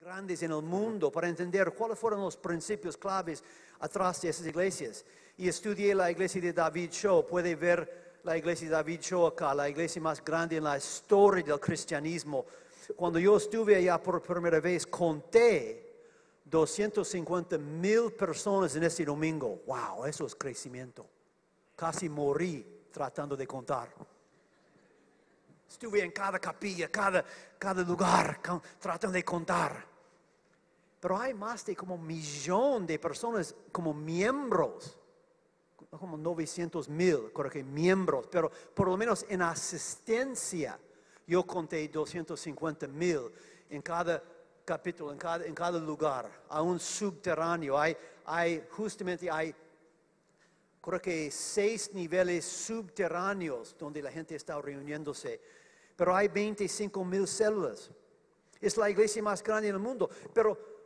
grandes en el mundo para entender cuáles fueron los principios claves atrás de esas iglesias. Y estudié la iglesia de David Cho. Puede ver la iglesia de David Cho acá, la iglesia más grande en la historia del cristianismo. Cuando yo estuve allá por primera vez, conté 250,000 personas en ese domingo. ¡Wow! Eso es crecimiento. Casi morí tratando de contar. Estuve en cada capilla, cada lugar, tratando de contar. Pero hay más de como 1,000,000 de personas como miembros. Como 900,000, creo que miembros. Pero por lo menos en asistencia, yo conté 250,000 en cada capítulo, en cada lugar. A un subterráneo. Justamente hay creo que 6 niveles subterráneos donde la gente está reuniéndose. Pero hay 25,000 células. Es la iglesia más grande en el mundo. Pero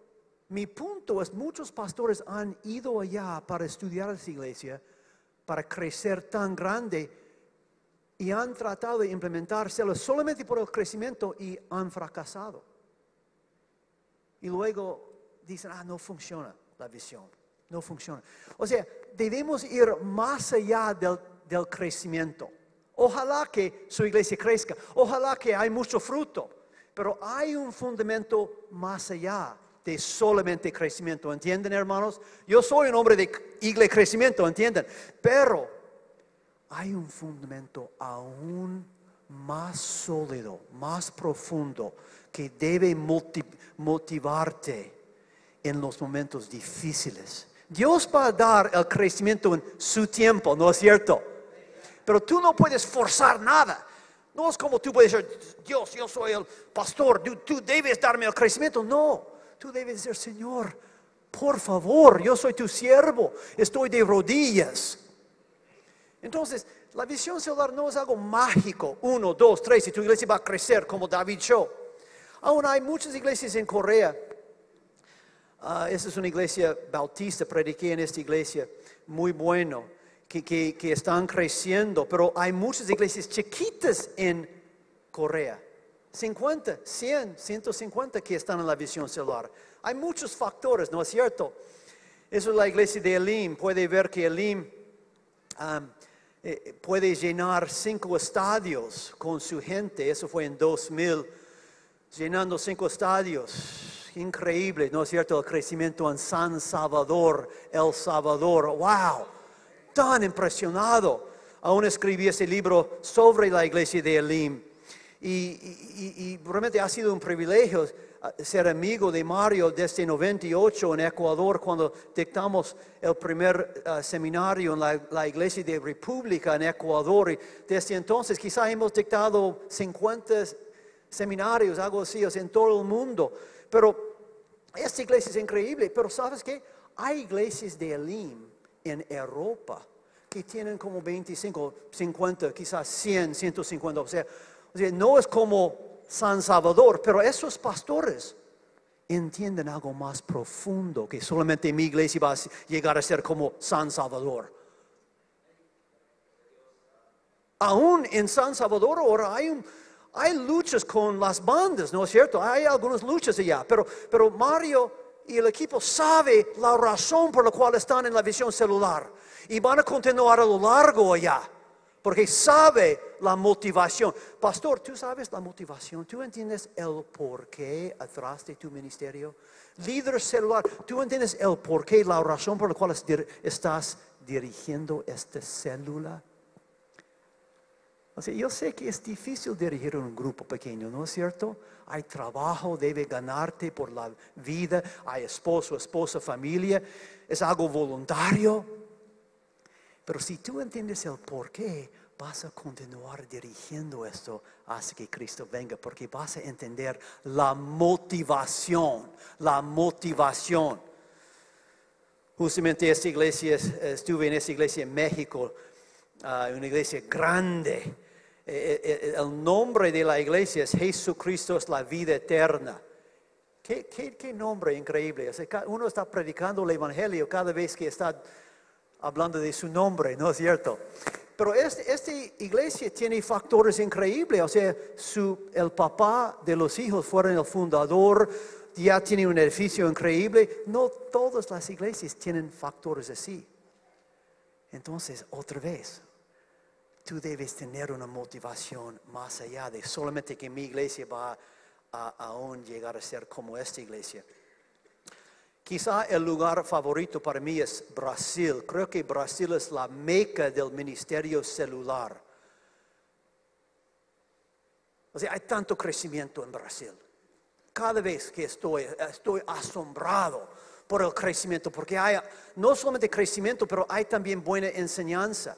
mi punto es, muchos pastores han ido allá para estudiar esa iglesia, para crecer tan grande, y han tratado de implementar células solamente por el crecimiento y han fracasado. Y luego dicen, no funciona la visión. No funciona. O sea, debemos ir más allá del crecimiento. Ojalá que su iglesia crezca. Ojalá que hay mucho fruto. Pero hay un fundamento más allá de solamente crecimiento. ¿Entienden, hermanos? Yo soy un hombre de iglesia crecimiento, ¿entienden? Pero hay un fundamento aún más sólido, más profundo, que debe motivarte en los momentos difíciles. Dios va a dar el crecimiento en su tiempo, ¿no es cierto? Pero tú no puedes forzar nada. No es como tú puedes decir, Dios, yo soy el pastor, tú debes darme el crecimiento. No, tú debes decir, Señor, por favor, yo soy tu siervo, estoy de rodillas. Entonces, la visión celular no es algo mágico, 1, 2, 3, y tu iglesia va a crecer como David Cho. Aún hay muchas iglesias en Corea. Esta es una iglesia bautista, prediqué en esta iglesia, muy bueno, que están creciendo, pero hay muchas iglesias chiquitas en Corea, 50, 100, 150 que están en la visión celular. Hay muchos factores, ¿no es cierto? Eso es la iglesia de Elim. Puede ver que Elim puede llenar 5 estadios con su gente. Eso fue en 2000, llenando 5 estadios. Increíble, ¿no es cierto? El crecimiento en San Salvador, El Salvador. ¡Wow! Tan impresionado. Aún escribí ese libro sobre la iglesia de Elim. Y realmente ha sido un privilegio ser amigo de Mario desde 98 en Ecuador, cuando dictamos el primer seminario en la iglesia de República en Ecuador. Y desde entonces quizá hemos dictado 50 seminarios, algo así, en todo el mundo. Pero esta iglesia es increíble. Pero ¿sabes qué? Hay iglesias de Elim en Europa que tienen como 25, 50, quizás 100, 150. O sea, no es como San Salvador, pero esos pastores entienden algo más profundo, que solamente mi iglesia va a llegar a ser como San Salvador. Aún en San Salvador ahora hay luchas con las bandas, ¿no es cierto? Hay algunas luchas allá, pero Mario y el equipo sabe la razón por la cual están en la visión celular y van a continuar a lo largo allá, porque sabe la motivación. Pastor, ¿tú sabes la motivación? ¿Tú entiendes el porqué atrás de tu ministerio? Líder celular, ¿tú entiendes el porqué, la razón por la cual estás dirigiendo esta célula? O sea, yo sé que es difícil dirigir un grupo pequeño, ¿no es cierto? Hay trabajo, debe ganarte por la vida, hay esposo, esposa, familia, es algo voluntario. Pero si tú entiendes el porqué, vas a continuar dirigiendo esto hasta que Cristo venga, porque vas a entender la motivación, Justamente esta iglesia, estuve en esta iglesia en México, una iglesia grande. El nombre de la iglesia es Jesucristo es la vida eterna. ¿Qué nombre increíble? O sea, uno está predicando el evangelio cada vez que está hablando de su nombre, ¿no es cierto? Pero esta iglesia tiene factores increíbles. O sea, el papá de los hijos fueron el fundador ya tiene un edificio increíble. No todas las iglesias tienen factores así. Entonces, otra vez, tú debes tener una motivación más allá de solamente que mi iglesia va a aún llegar a ser como esta iglesia. Quizá el lugar favorito para mí es Brasil. Creo que Brasil es la meca del ministerio celular. O sea, hay tanto crecimiento en Brasil. Cada vez que estoy asombrado por el crecimiento, porque hay no solamente crecimiento, pero hay también buena enseñanza.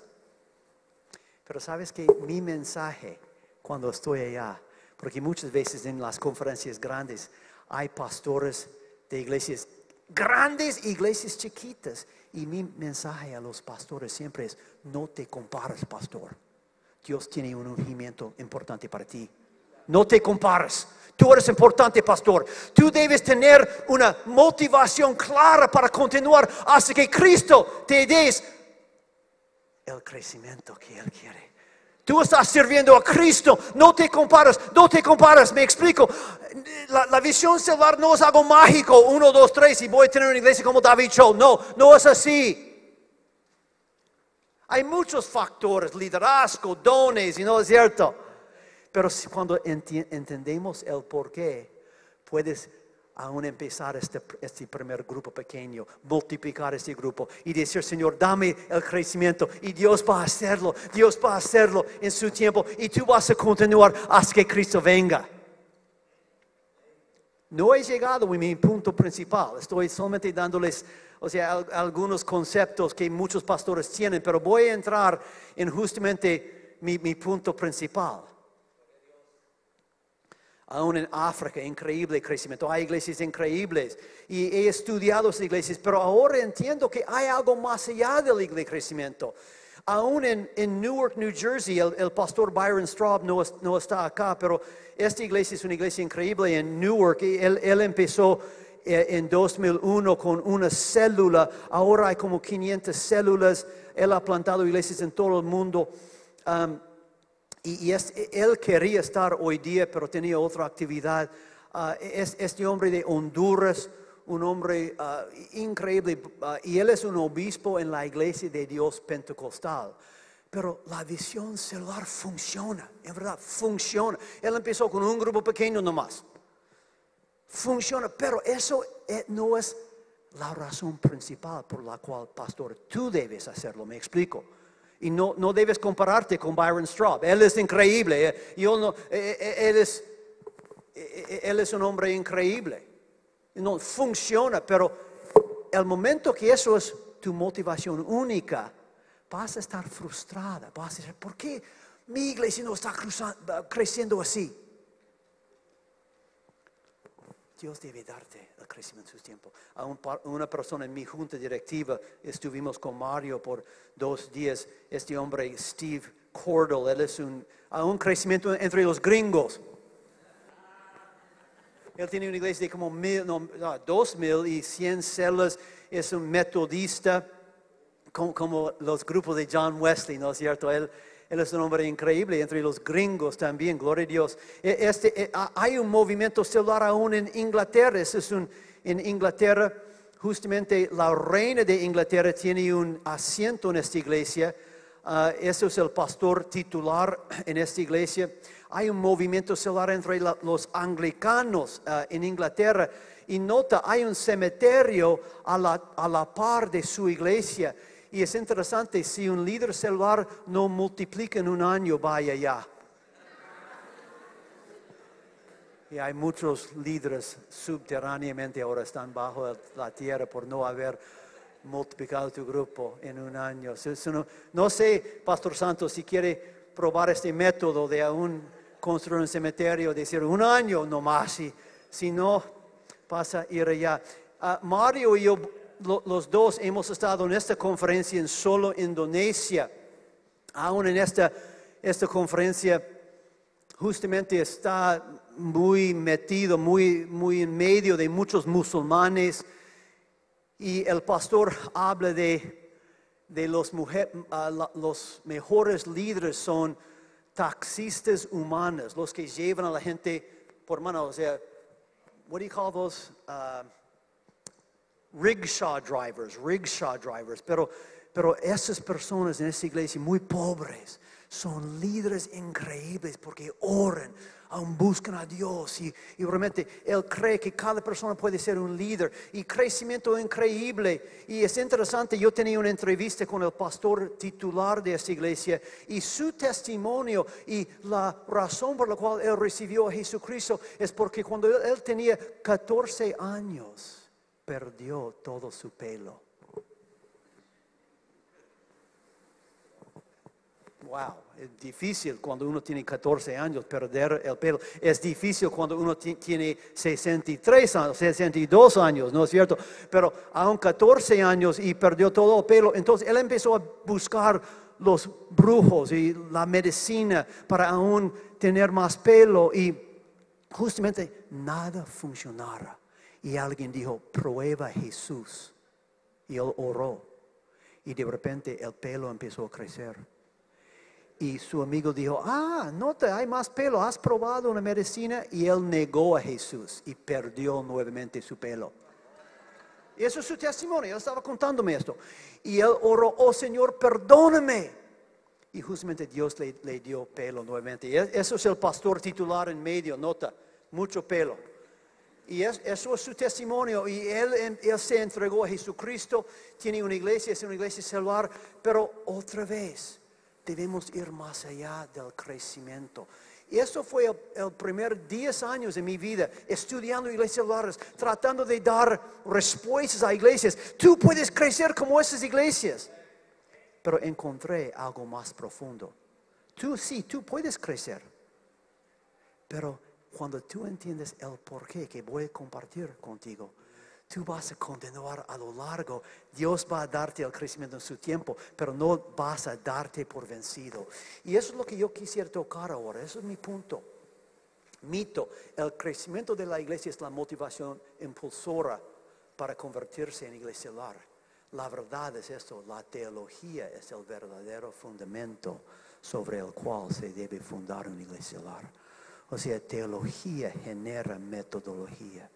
Pero sabes que mi mensaje cuando estoy allá, porque muchas veces en las conferencias grandes hay pastores de iglesias grandes, iglesias chiquitas, y mi mensaje a los pastores siempre es: no te compares, pastor. Dios tiene un ungimiento importante para ti. No te compares. Tú eres importante, pastor. Tú debes tener una motivación clara para continuar hasta que Cristo te dé el crecimiento que Él quiere. Tú estás sirviendo a Cristo. No te compares, no te compares. Me explico. La visión celular no es algo mágico. 1, 2, 3 y voy a tener una iglesia como David Cho. No, no es así. Hay muchos factores, liderazgo, dones, y no es cierto. Pero cuando entendemos el porqué, puedes aún empezar este primer grupo pequeño, multiplicar este grupo y decir: Señor, dame el crecimiento, y Dios va a hacerlo, Dios va a hacerlo en su tiempo, y tú vas a continuar hasta que Cristo venga. No he llegado a mi punto principal, estoy solamente dándoles, algunos conceptos que muchos pastores tienen, pero voy a entrar en justamente mi punto principal. Aún en África, increíble crecimiento. Hay iglesias increíbles y he estudiado esas iglesias, pero ahora entiendo que hay algo más allá del crecimiento. Aún en Newark, New Jersey, el pastor Byron Straub no está acá, pero esta iglesia es una iglesia increíble en Newark. Él empezó en 2001 con una célula. Ahora hay como 500 células. Él ha plantado iglesias en todo el mundo. Él quería estar hoy día, pero tenía otra actividad. Este hombre de Honduras, un hombre increíble, y él es un obispo en la iglesia de Dios pentecostal. Pero la visión celular funciona, en verdad funciona. Él empezó con un grupo pequeño nomás. Funciona, pero eso no es la razón principal por la cual, pastor, tú debes hacerlo. Me explico. Y no debes compararte con Byron Straub. Él es increíble. Él es un hombre increíble. No funciona, pero el momento que eso es tu motivación única, vas a estar frustrada. Vas a decir: ¿por qué mi iglesia no está creciendo así? Dios debe darte el crecimiento en su tiempo. A una persona en mi junta directiva, estuvimos con Mario por 2 días. Este hombre, Steve Cordell, él es un crecimiento entre los gringos. Él tiene una iglesia de como 2,100 células. Es un metodista, como los grupos de John Wesley, ¿no es cierto? Él es un hombre increíble entre los gringos también, gloria a Dios. Hay un movimiento celular aún en Inglaterra. En Inglaterra, justamente la reina de Inglaterra tiene un asiento en esta iglesia. Ese es el pastor titular en esta iglesia. Hay un movimiento celular entre los anglicanos en Inglaterra. Y nota, hay un cementerio a la par de su iglesia. Y es interesante, si un líder celular no multiplica en un año, vaya allá. Y hay muchos líderes subterráneamente ahora están bajo la tierra por no haber multiplicado tu grupo en un año. No sé, Pastor Santos, si quiere probar este método de aún construir un cementerio, decir 1 año nomás, si no, pasa a ir allá. Mario y yo, los dos hemos estado en esta conferencia en solo Indonesia. Aún en esta conferencia justamente está muy metido, muy en medio de muchos musulmanes. Y el pastor habla de los mejores líderes son taxistas humanos, los que llevan a la gente por mano, what do you call those? Rickshaw drivers. Pero esas personas en esa iglesia muy pobres son líderes increíbles porque oran, aún buscan a Dios y realmente Él cree que cada persona puede ser un líder y crecimiento increíble. Y es interesante, yo tenía una entrevista con el pastor titular de esta iglesia y su testimonio y la razón por la cual él recibió a Jesucristo es porque cuando él tenía 14 años perdió todo su pelo. Wow, es difícil cuando uno tiene 14 años perder el pelo. Es difícil cuando uno tiene 63 años, 62 años, ¿no es cierto? Pero aún 14 años y perdió todo el pelo. Entonces él empezó a buscar los brujos y la medicina para aún tener más pelo y justamente nada funcionara. Y alguien dijo, prueba a Jesús. Y él oró. Y de repente el pelo empezó a crecer. Y su amigo dijo, nota, hay más pelo, ¿has probado una medicina? Y él negó a Jesús y perdió nuevamente su pelo. Y eso es su testimonio, él estaba contándome esto. Y él oró, oh Señor, perdóname. Y justamente Dios le dio pelo nuevamente. Y eso es el pastor titular en medio, nota, mucho pelo. Y eso es su testimonio. Y él se entregó a Jesucristo, tiene una iglesia, es una iglesia celular, pero otra vez debemos ir más allá del crecimiento. Y eso fue el primer 10 años de mi vida, estudiando iglesias celulares, tratando de dar respuestas a iglesias. Tú puedes crecer como esas iglesias. Pero encontré algo más profundo. Tú puedes crecer. Pero cuando tú entiendes el porqué que voy a compartir contigo, tú vas a continuar a lo largo. Dios va a darte el crecimiento en su tiempo, pero no vas a darte por vencido. Y eso es lo que yo quisiera tocar ahora. Eso es mi punto. Mito. El crecimiento de la iglesia es la motivación impulsora para convertirse en iglesia celular. La verdad es esto. La teología es el verdadero fundamento sobre el cual se debe fundar una iglesia celular. O sea, teología genera metodología.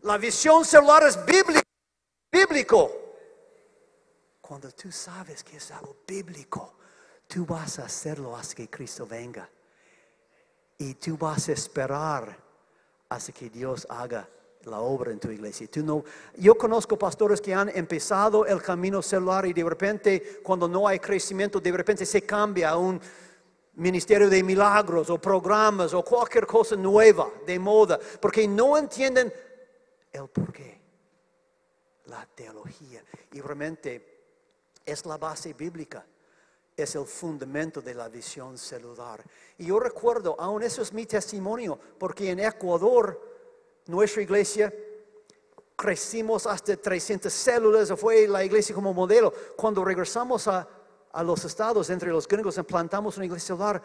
La visión celular es bíblico. Cuando tú sabes que es algo bíblico, tú vas a hacerlo hasta que Cristo venga. Y tú vas a esperar hasta que Dios haga la obra en tu iglesia. Yo conozco pastores que han empezado el camino celular y de repente, cuando no hay crecimiento, de repente se cambia a un ministerio de milagros o programas o cualquier cosa nueva de moda, porque no entienden el porqué, la teología. Y realmente es la base bíblica, es el fundamento de la visión celular. Y yo recuerdo, aún eso es mi testimonio, porque en Ecuador, nuestra iglesia, crecimos hasta 300 células, fue la iglesia como modelo. Cuando regresamos a los estados, entre los gringos, implantamos una iglesia celular,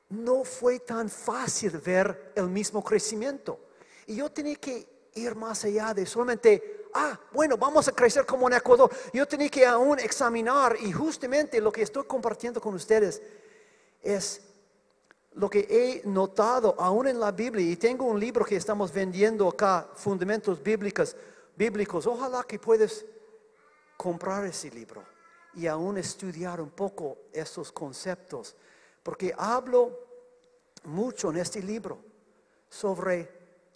no fue tan fácil ver el mismo crecimiento. Y yo tenía que ir más allá de solamente, bueno, vamos a crecer como en Ecuador. Yo tenía que aún examinar, y justamente lo que estoy compartiendo con ustedes es lo que he notado aún en la Biblia. Y tengo un libro que estamos vendiendo acá, Fundamentos Bíblicos. Ojalá que puedas comprar ese libro y aún estudiar un poco esos conceptos, porque hablo mucho en este libro sobre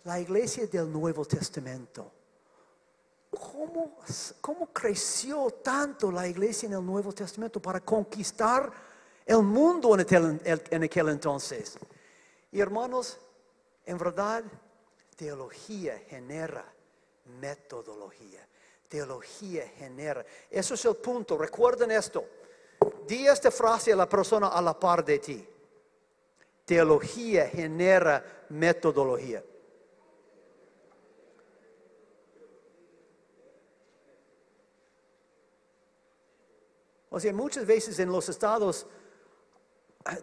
la iglesia del Nuevo Testamento. ¿Cómo creció tanto la iglesia en el Nuevo Testamento para conquistar el mundo en aquel entonces? Y hermanos, en verdad, teología genera metodología. Teología genera. Eso es el punto. Recuerden esto. Di esta frase a la persona a la par de ti. Teología genera metodología. O sea, muchas veces en los estados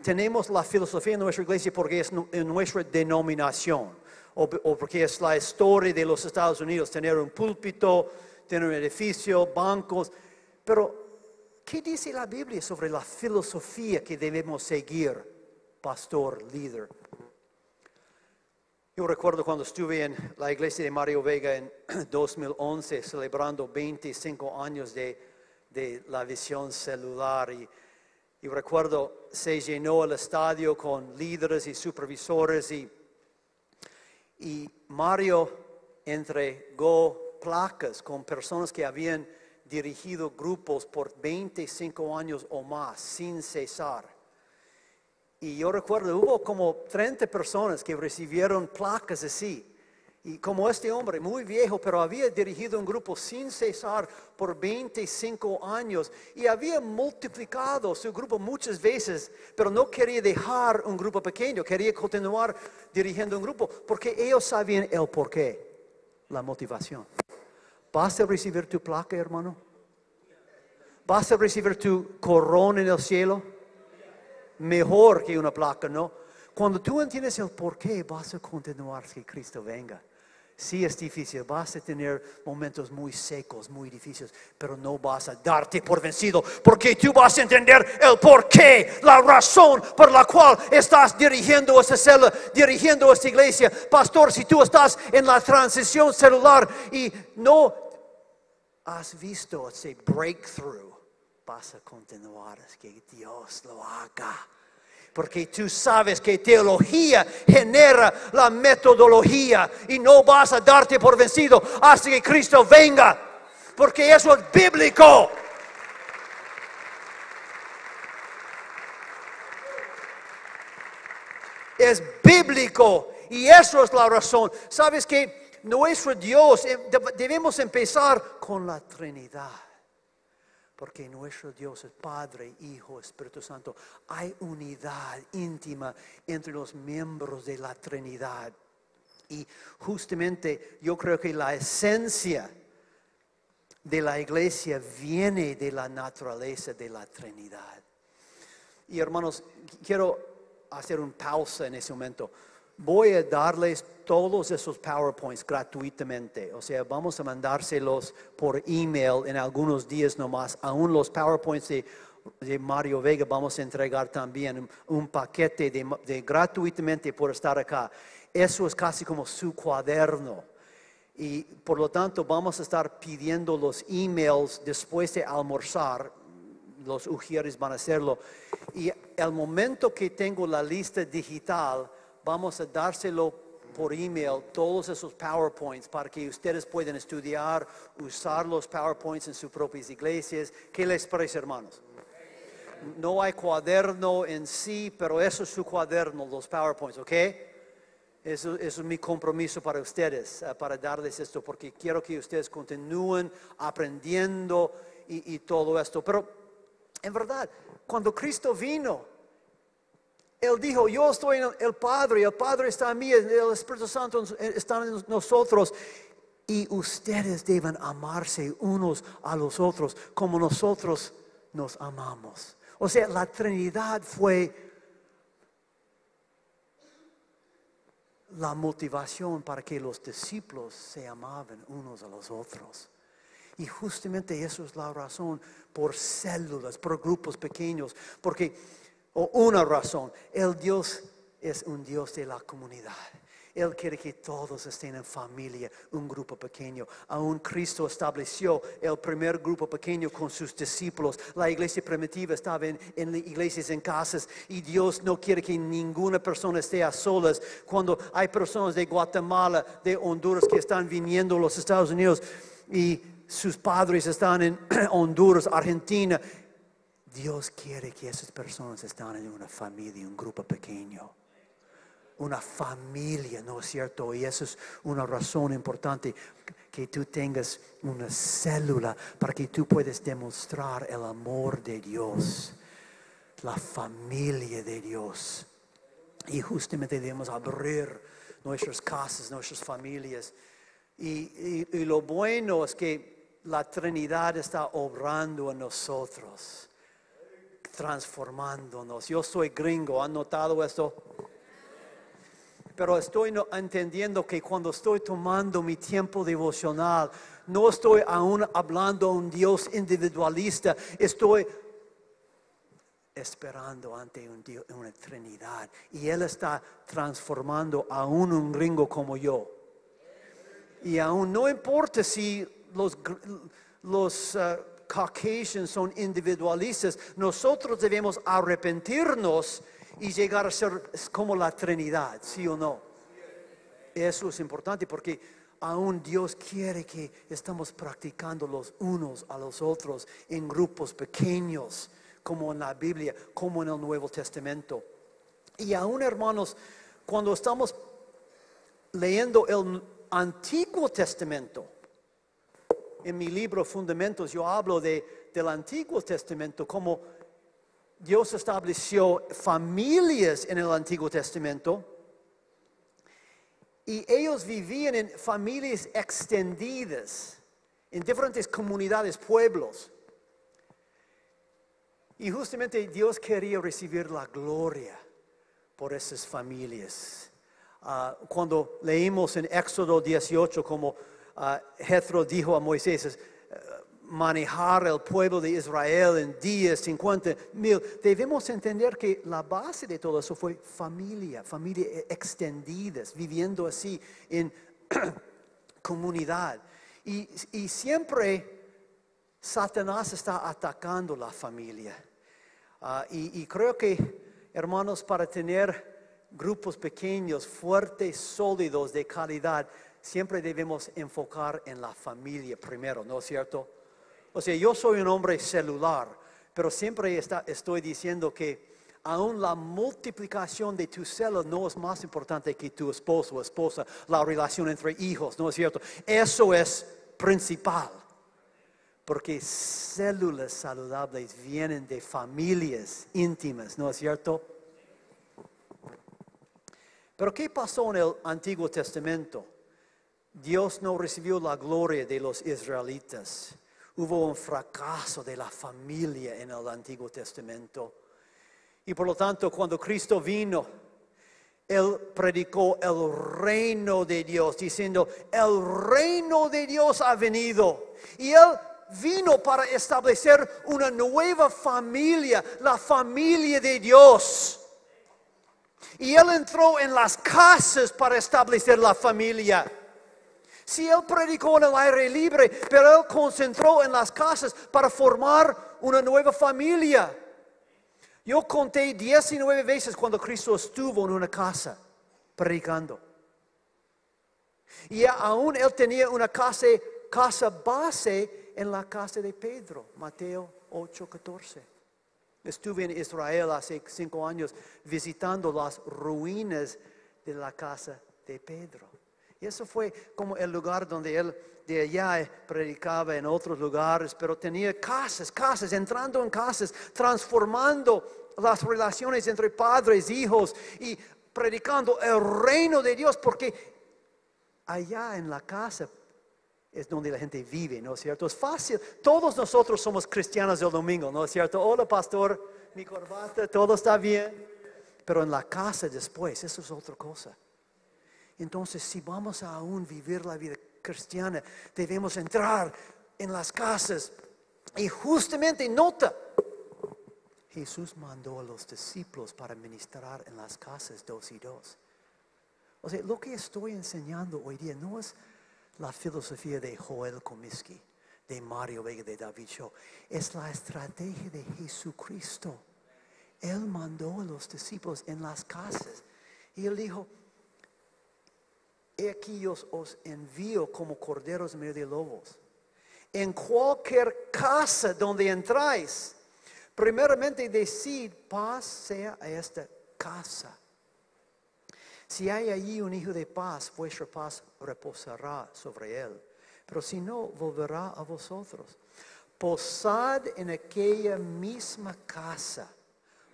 tenemos la filosofía en nuestra iglesia porque es en nuestra denominación o porque es la historia de los Estados Unidos, tener un púlpito, tener un edificio, bancos. Pero, ¿qué dice la Biblia sobre la filosofía que debemos seguir pastor, líder. Yo recuerdo cuando estuve en la iglesia de Mario Vega en 2011, celebrando 25 años de la visión celular. Y recuerdo, se llenó el estadio con líderes y supervisores. Y Mario entregó placas con personas que habían dirigido grupos por 25 años o más, sin cesar. Y yo recuerdo, hubo como 30 personas que recibieron placas así. Y como este hombre, muy viejo, pero había dirigido un grupo sin cesar por 25 años. Y había multiplicado su grupo muchas veces, pero no quería dejar un grupo pequeño, quería continuar dirigiendo un grupo, porque ellos sabían el porqué, la motivación. ¿Vas a recibir tu placa, hermano? ¿Vas a recibir tu corona en el cielo? Mejor que una placa, ¿no? Cuando tú entiendes el por qué, vas a continuar que Cristo venga. Sí es difícil, vas a tener momentos muy secos, muy difíciles, pero no vas a darte por vencido, porque tú vas a entender el por qué, la razón por la cual estás dirigiendo esta célula, dirigiendo esta iglesia. Pastor, si tú estás en la transición celular y no has visto ese breakthrough, vas a continuar, es que Dios lo haga. Porque tú sabes que teología genera la metodología y no vas a darte por vencido hasta que Cristo venga. Porque eso es bíblico. Es bíblico y eso es la razón. ¿Sabes que nuestro Dios, debemos empezar con la Trinidad? Porque nuestro Dios es Padre, Hijo, Espíritu Santo. Hay unidad íntima entre los miembros de la Trinidad. Y justamente yo creo que la esencia de la iglesia viene de la naturaleza de la Trinidad. Y hermanos, quiero hacer una pausa en ese momento. Voy a darles todos esos PowerPoints gratuitamente. O sea, vamos a mandárselos por email en algunos días nomás. Aún los PowerPoints de Mario Vega vamos a entregar también un paquete de gratuitamente por estar acá. Eso es casi como su cuaderno. Y por lo tanto vamos a estar pidiendo los emails después de almorzar. Los ujieres van a hacerlo. Y el momento que tengo la lista digital, vamos a dárselo por email, todos esos PowerPoints, para que ustedes puedan estudiar, usar los PowerPoints en sus propias iglesias. ¿Qué les parece, hermanos? No hay cuaderno en sí, pero eso es su cuaderno, los PowerPoints, ¿ok? Eso es mi compromiso para ustedes, para darles esto, porque quiero que ustedes continúen aprendiendo y todo esto. Pero, en verdad, cuando Cristo vino, Él dijo, yo estoy en el Padre está en mí, el Espíritu Santo está en nosotros. Y ustedes deben amarse unos a los otros como nosotros nos amamos. O sea, la Trinidad fue la motivación para que los discípulos se amaban unos a los otros. Y justamente eso es la razón por células, por grupos pequeños, porque o una razón, el Dios es un Dios de la comunidad. Él quiere que todos estén en familia, un grupo pequeño. Aún Cristo estableció el primer grupo pequeño con sus discípulos. La iglesia primitiva estaba en iglesias en casas y Dios no quiere que ninguna persona esté a solas. Cuando hay personas de Guatemala, de Honduras que están viniendo a los Estados Unidos y sus padres están en Honduras, Argentina, Dios quiere que esas personas estén en una familia, un grupo pequeño. Una familia, ¿no es cierto? Y eso es una razón importante, que tú tengas una célula para que tú puedas demostrar el amor de Dios, la familia de Dios. Y justamente debemos abrir nuestras casas, nuestras familias. Y lo bueno es que la Trinidad está obrando en nosotros, transformándonos. Yo soy gringo, ¿han notado esto? Pero estoy entendiendo que cuando estoy tomando mi tiempo devocional, no estoy aún hablando a un Dios individualista, estoy esperando ante un Dios, una Trinidad. Y Él está transformando aún un gringo como yo. Y aún no importa si los Caucasians son individualistas, nosotros debemos arrepentirnos y llegar a ser como la Trinidad, ¿sí o no? Eso es importante porque aún Dios quiere que estamos practicando los unos a los otros en grupos pequeños, como en la Biblia, como en el Nuevo Testamento. Y aún, hermanos, cuando estamos leyendo el Antiguo Testamento, en mi libro Fundamentos yo hablo del Antiguo Testamento, como Dios estableció familias en el Antiguo Testamento. Y ellos vivían en familias extendidas, en diferentes comunidades, pueblos. Y justamente Dios quería recibir la gloria por esas familias. Cuando leímos en Éxodo 18, como Jethro dijo a Moisés, manejar el pueblo de Israel en días, 50,000. Debemos entender que la base de todo eso fue familias extendidas, viviendo así en comunidad. Y siempre Satanás está atacando la familia. Y creo que, hermanos, para tener grupos pequeños, fuertes, sólidos, de calidad, siempre debemos enfocar en la familia primero, ¿no es cierto? O sea, yo soy un hombre celular, pero siempre estoy diciendo que aún la multiplicación de tu célula no es más importante que tu esposo o esposa, la relación entre hijos, ¿no es cierto? Eso es principal, porque células saludables vienen de familias íntimas, ¿no es cierto? Pero ¿qué pasó en el Antiguo Testamento? Dios no recibió la gloria de los israelitas. Hubo un fracaso de la familia en el Antiguo Testamento. Y por lo tanto, cuando Cristo vino, Él predicó el reino de Dios, diciendo, el reino de Dios ha venido. Y Él vino para establecer una nueva familia, la familia de Dios. Y Él entró en las casas para establecer la familia. Sí, Él predicó en el aire libre, pero Él concentró en las casas para formar una nueva familia. Yo conté 19 veces cuando Cristo estuvo en una casa predicando. Y aún Él tenía una casa base en la casa de Pedro, Mateo 8:14. Estuve en Israel hace 5 años visitando las ruinas de la casa de Pedro. Y eso fue como el lugar donde Él de allá predicaba en otros lugares, pero tenía casas, entrando en casas, transformando las relaciones entre padres, hijos y predicando el reino de Dios, porque allá en la casa es donde la gente vive, ¿no es cierto? Es fácil. Todos nosotros somos cristianos del domingo, ¿no es cierto? Hola, pastor, mi corbata, todo está bien. Pero en la casa después, eso es otra cosa. Entonces, si vamos a aún vivir la vida cristiana, debemos entrar en las casas. Y justamente, nota, Jesús mandó a los discípulos para ministrar en las casas 2 y 2. O sea, lo que estoy enseñando hoy día no es la filosofía de Joel Comiskey, de Mario Vega, de David Shaw. Es la estrategia de Jesucristo. Él mandó a los discípulos en las casas. Y Él dijo, he aquí yo os envío como corderos en medio de lobos. En cualquier casa donde entráis, primeramente decid, paz sea a esta casa. Si hay allí un hijo de paz, vuestra paz reposará sobre él. Pero si no, volverá a vosotros. Posad en aquella misma casa,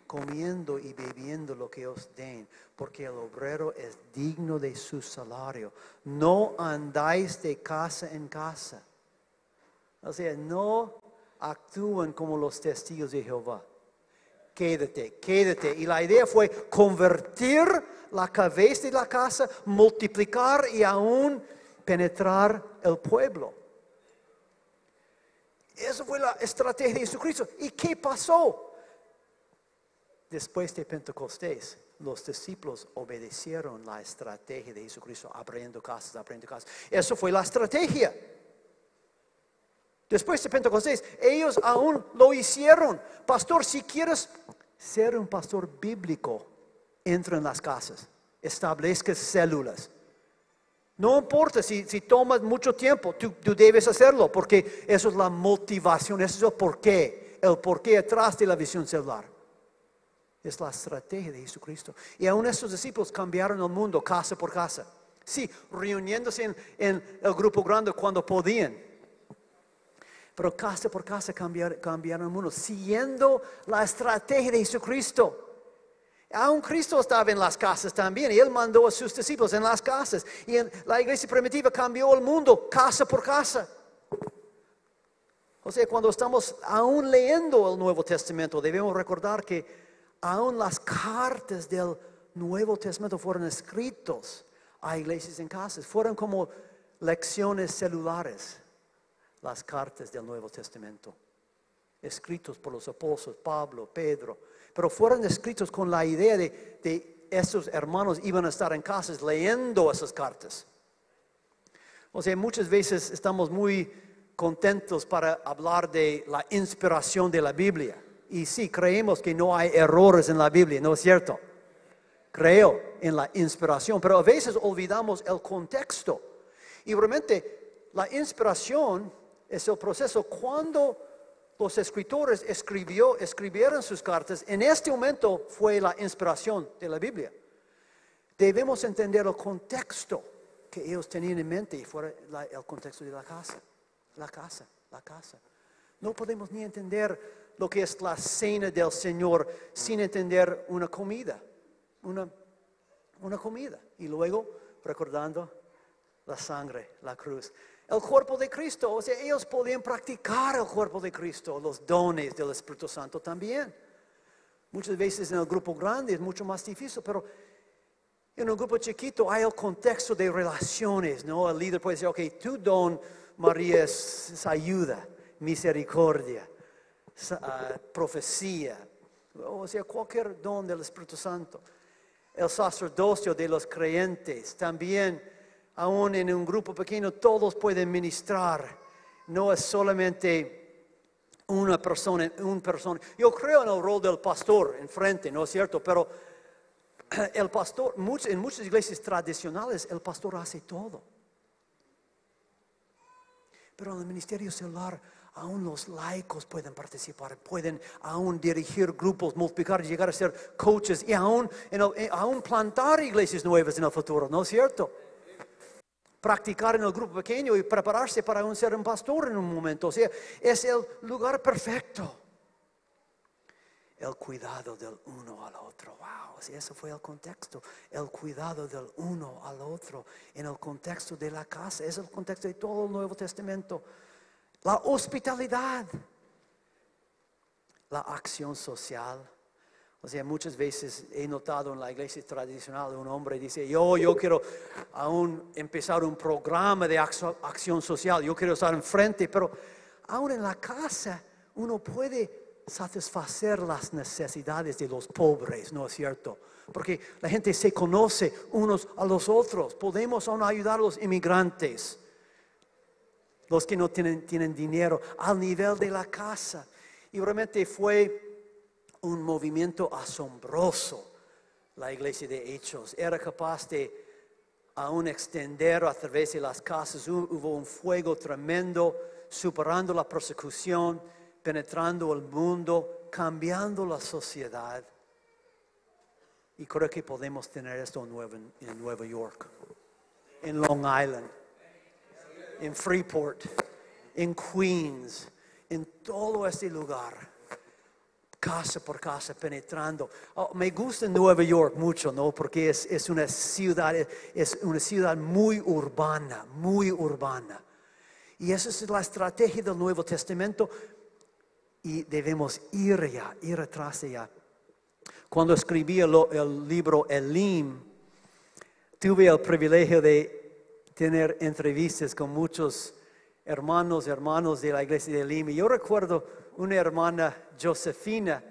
comiendo y bebiendo lo que os den, porque el obrero es digno de su salario. No andáis de casa en casa. O sea, no actúen como los testigos de Jehová. Quédate. Y la idea fue convertir la cabeza de la casa, multiplicar y aún penetrar el pueblo. Esa fue la estrategia de Jesucristo. ¿Y qué pasó? Después de Pentecostés, los discípulos obedecieron la estrategia de Jesucristo, abriendo casas, abriendo casas. Eso fue la estrategia. Después de Pentecostés, ellos aún lo hicieron. Pastor, si quieres ser un pastor bíblico, entra en las casas, establezca células. No importa si tomas mucho tiempo, tú debes hacerlo, porque eso es la motivación, eso es el porqué detrás de la visión celular. Es la estrategia de Jesucristo. Y aún estos discípulos cambiaron el mundo casa por casa. Sí, reuniéndose en el grupo grande cuando podían. Pero casa por casa cambiaron el mundo, siguiendo la estrategia de Jesucristo. Aún Cristo estaba en las casas también, y Él mandó a sus discípulos en las casas. Y en la iglesia primitiva cambió el mundo, casa por casa. O sea, cuando estamos aún leyendo el Nuevo Testamento, debemos recordar que aún las cartas del Nuevo Testamento fueron escritos a iglesias en casas. Fueron como lecciones celulares, las cartas del Nuevo Testamento. Escritos por los apóstoles, Pablo, Pedro. Pero fueron escritos con la idea de esos hermanos iban a estar en casas leyendo esas cartas. O sea, muchas veces estamos muy contentos para hablar de la inspiración de la Biblia. Y sí, creemos que no hay errores en la Biblia, ¿no es cierto? Creo en la inspiración, pero a veces olvidamos el contexto. Y realmente la inspiración es el proceso cuando los escritores escribieron sus cartas. En este momento fue la inspiración de la Biblia. Debemos entender el contexto que ellos tenían en mente y fuera el contexto de la casa. La casa. No podemos ni entender lo que es la cena del Señor sin entender una comida. Una comida. Y luego recordando la sangre, la cruz. El cuerpo de Cristo. O sea, ellos podían practicar el cuerpo de Cristo. Los dones del Espíritu Santo también. Muchas veces en el grupo grande es mucho más difícil. Pero en un grupo chiquito hay el contexto de relaciones, ¿no? El líder puede decir, ok, tu don, María, es ayuda, misericordia, profecía, o sea, cualquier don del Espíritu Santo. El sacerdocio de los creyentes, también, aún en un grupo pequeño, todos pueden ministrar. No es solamente una persona. Yo creo en el rol del pastor enfrente, ¿no es cierto? Pero el pastor, en muchas iglesias tradicionales, el pastor hace todo. Pero en el ministerio celular, aún los laicos pueden participar, pueden aún dirigir grupos, multiplicar, llegar a ser coaches y aún plantar iglesias nuevas en el futuro, ¿no es cierto? Practicar en el grupo pequeño y prepararse para ser un pastor en un momento. O sea, es el lugar perfecto. El cuidado del uno al otro. Wow, o sea, eso fue el contexto. El cuidado del uno al otro en el contexto de la casa. Es el contexto de todo el Nuevo Testamento. La hospitalidad. La acción social. O sea, muchas veces he notado en la iglesia tradicional un hombre dice, yo quiero aún empezar un programa de acción social. Yo quiero estar enfrente, pero aún en la casa uno puede satisfacer las necesidades de los pobres, ¿no es cierto? Porque la gente se conoce unos a los otros. Podemos aún ayudar a los inmigrantes, los que no tienen dinero, al nivel de la casa. Y realmente fue un movimiento asombroso la iglesia de Hechos. Era capaz de aún extender a través de las casas. Hubo un fuego tremendo, superando la persecución, penetrando el mundo, cambiando la sociedad. Y creo que podemos tener esto en Nueva York, en Long Island, en Freeport, en Queens, en todo este lugar. Casa por casa, penetrando. Me gusta Nueva York mucho, ¿no? Porque es una ciudad muy urbana, muy urbana. Y esa es la estrategia del Nuevo Testamento. Y debemos ir atrás de ella. Cuando escribí el libro Elim, tuve el privilegio de tener entrevistas con muchos hermanos de la iglesia de Elim. Y yo recuerdo una hermana, Josefina,